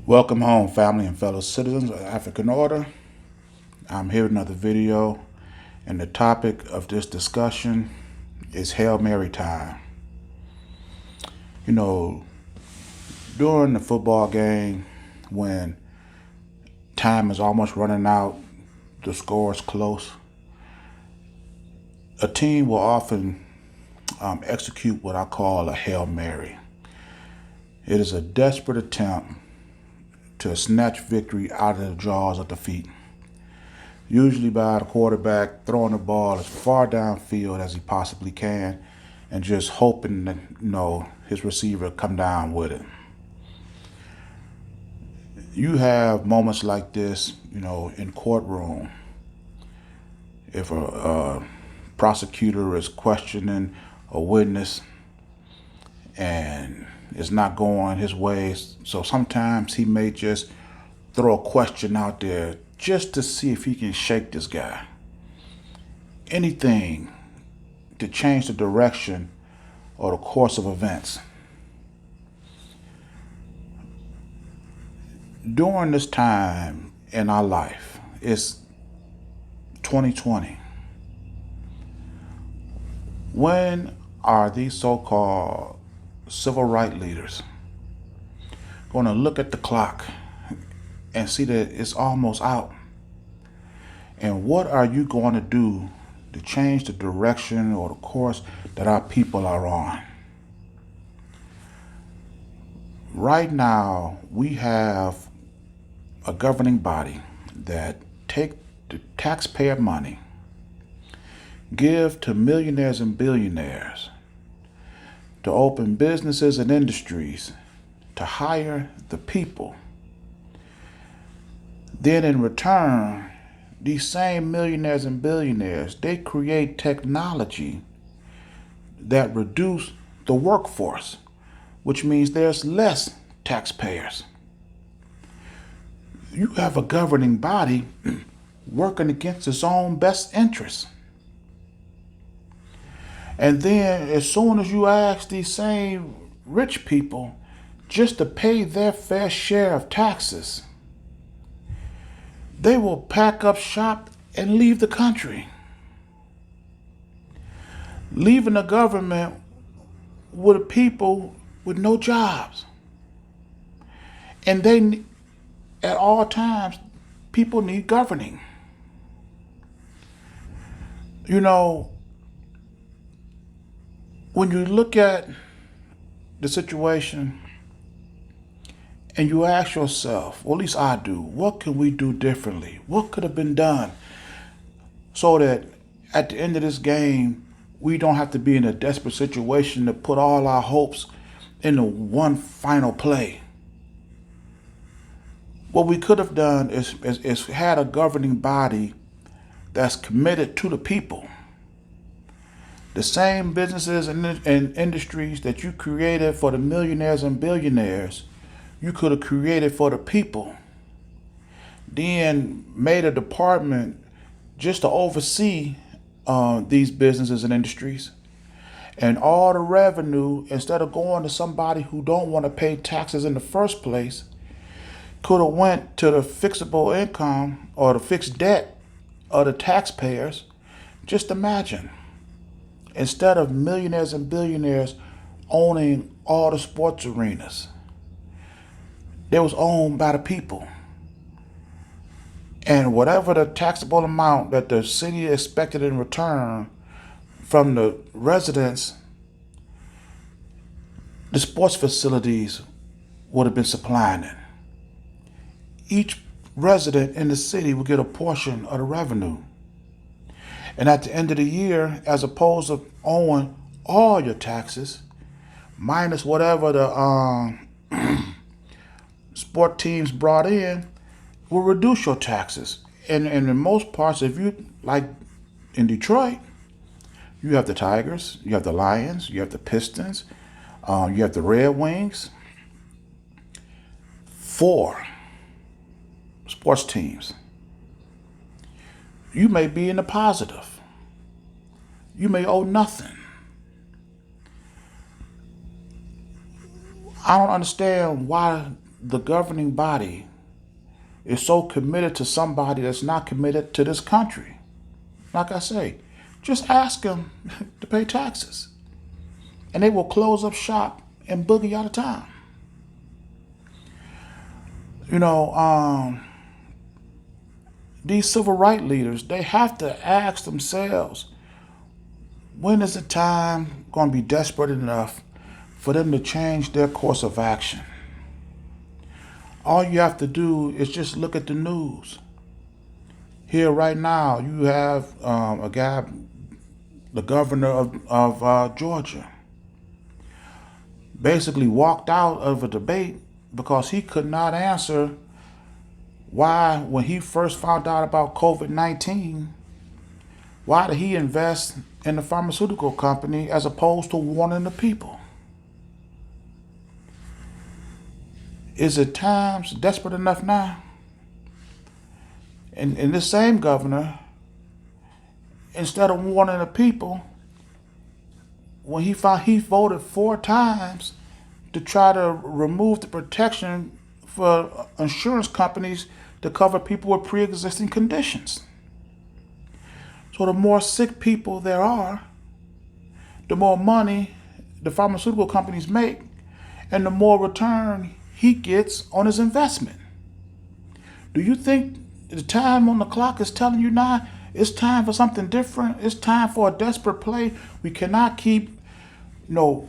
Welcome home, family and fellow citizens of African Order. I'm here with another video, and the topic of this discussion is Hail Mary time. You know, during the football game, when time is almost running out, the score is close, a team will often execute what I call a Hail Mary. It is a desperate attempt to snatch victory out of the jaws of defeat, usually by the quarterback throwing the ball as far downfield as he possibly can and just hoping that his receiver come down with it. You have moments like this, in courtroom. If a prosecutor is questioning a witness and it's not going his way, so sometimes he may just throw a question out there just to see if he can shake this guy. Anything to change the direction or the course of events. During this time in our life, it's 2020. When are these so-called civil rights leaders going to look at the clock and see that it's almost out? And what are you going to do to change the direction or the course that our people are on? Right now, we have a governing body that take the taxpayer money, give to millionaires and billionaires to open businesses and industries, to hire the people. Then in return, these same millionaires and billionaires, they create technology that reduce the workforce, which means there's less taxpayers. You have a governing body working against its own best interests. And then as soon as you ask these same rich people just to pay their fair share of taxes, they will pack up shop and leave the country, leaving the government with people with no jobs. And they, at all times, people need governing. When you look at the situation and you ask yourself, or at least I do, what can we do differently? What could have been done so that at the end of this game, we don't have to be in a desperate situation to put all our hopes into one final play? What we could have done is had a governing body that's committed to the people. The same businesses and industries that you created for the millionaires and billionaires, you could have created for the people. Then made a department just to oversee these businesses and industries. And all the revenue, instead of going to somebody who don't want to pay taxes in the first place, could have went to the fixable income or the fixed debt of the taxpayers. Just imagine, instead of millionaires and billionaires owning all the sports arenas, they was owned by the people. And whatever the taxable amount that the city expected in return from the residents, the sports facilities would have been supplying it. Each resident in the city would get a portion of the revenue. And at the end of the year, as opposed to owing all your taxes, minus whatever the sport teams brought in, will reduce your taxes. And in most parts, if you, like in Detroit, you have the Tigers, you have the Lions, you have the Pistons, you have the Red Wings. 4 sports teams. You may be in the positive. You may owe nothing. I don't understand why the governing body is so committed to somebody that's not committed to this country? Like I say, just ask them to pay taxes, and they will close up shop and boogie out of town. You know, these civil rights leaders, they have to ask themselves, when is the time going to be desperate enough for them to change their course of action? All you have to do is just look at the news. Here right now, you have a guy, the governor of Georgia, basically walked out of a debate because he could not answer why, when he first found out about COVID-19, why did he invest in the pharmaceutical company as opposed to warning the people? Is it times desperate enough now? And this same governor, instead of warning the people, when he found, he voted 4 times to try to remove the protection for insurance companies to cover people with pre-existing conditions. So the more sick people there are, the more money the pharmaceutical companies make, and the more return he gets on his investment. Do you think the time on the clock is telling you now it's time for something different? It's time for a desperate play. We cannot keep, run,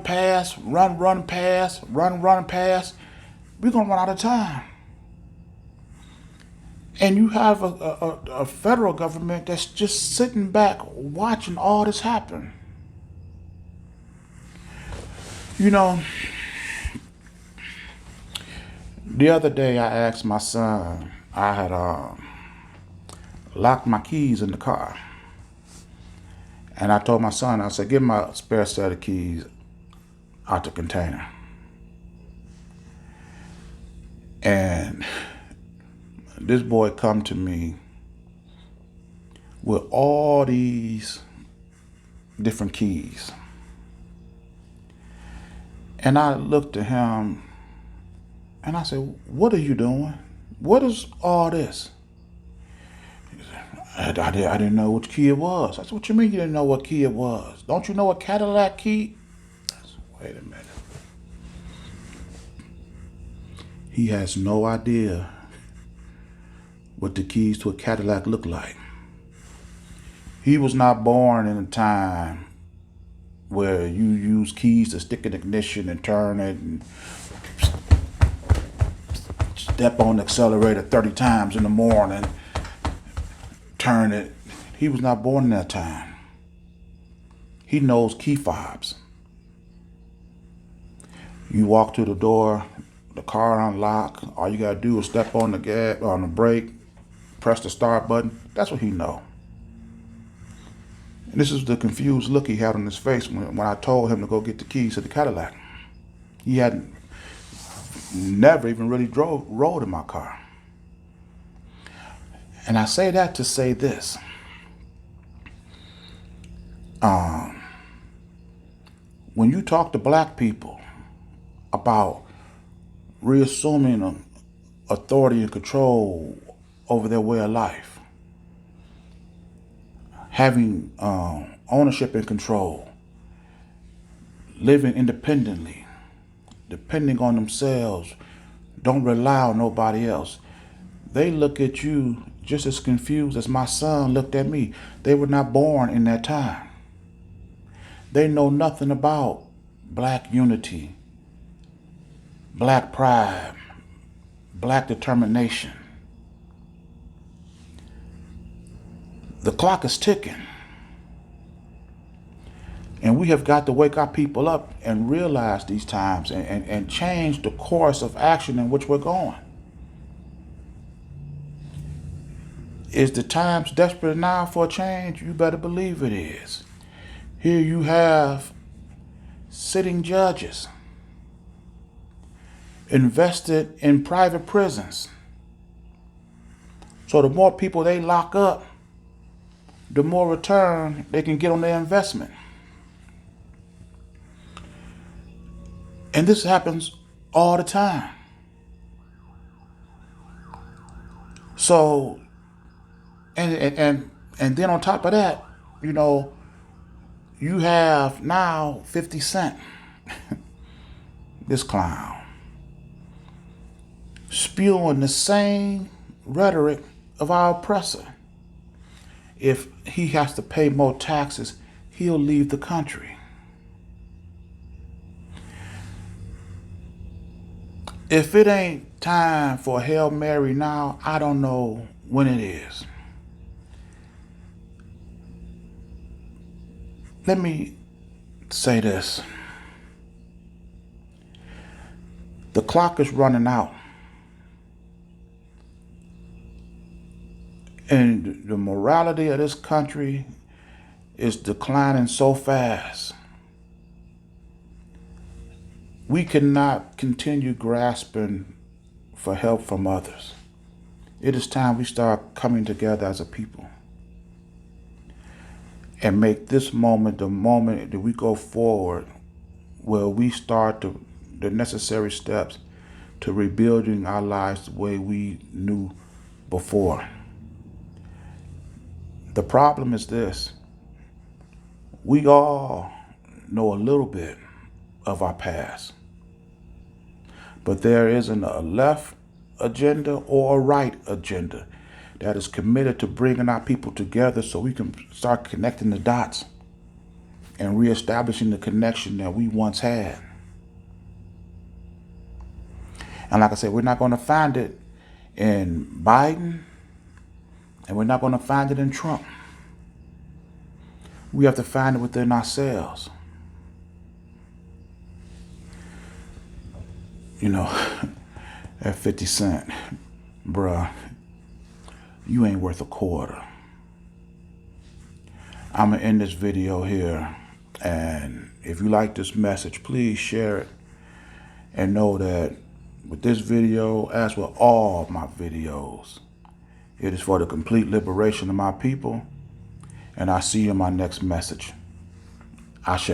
pass, run, pass, run, pass. We're going to run out of time. And you have a federal government that's just sitting back watching all this happen. The other day I asked my son, I had locked my keys in the car. And I told my son, I said, give my spare set of keys out the container. And this boy come to me with all these different keys. And I looked at him and I said, what are you doing? What is all this? I didn't know which key it was. I said, what you mean you didn't know what key it was? Don't you know a Cadillac key? I said, wait a minute. He has no idea what the keys to a Cadillac look like. He was not born in a time where you use keys to stick in ignition and turn it and step on the accelerator 30 times in the morning, turn it. He was not born in that time. He knows key fobs. You walk to the door, the car unlock, all you gotta do is step on the gas, on the brake, press the start button. That's what he know. And this is the confused look he had on his face when I told him to go get the keys to the Cadillac. He hadn't never even really rode in my car. And I say that to say this. When you talk to black people about reassuming authority and control over their way of life, having ownership and control, living independently, depending on themselves, don't rely on nobody else, they look at you just as confused as my son looked at me. They were not born in that time. They know nothing about black unity, black pride, black determination. The clock is ticking. And we have got to wake our people up and realize these times and change the course of action in which we're going. Is the times desperate now for a change? You better believe it is. Here you have sitting judges invested in private prisons. So the more people they lock up, the more return they can get on their investment. And this happens all the time. So, and then on top of that, you know, you have now 50 Cent, this clown, spewing the same rhetoric of our oppressor. If he has to pay more taxes, he'll leave the country. If it ain't time for Hail Mary now, I don't know when it is. Let me say this. The clock is running out. And the morality of this country is declining so fast. We cannot continue grasping for help from others. It is time we start coming together as a people and make this moment the moment that we go forward where we start the necessary steps to rebuilding our lives the way we knew before. The problem is this. We all know a little bit of our past, but there isn't a left agenda or a right agenda that is committed to bringing our people together so we can start connecting the dots and reestablishing the connection that we once had. And like I said, we're not going to find it in Biden, and we're not going to find it in Trump. We have to find it within ourselves. You know, at 50 Cent, bruh, you ain't worth a quarter. I'm going to end this video here. And if you like this message, please share it. And know that with this video, as with all my videos, it is for the complete liberation of my people. And I'll see you in my next message. Ashe.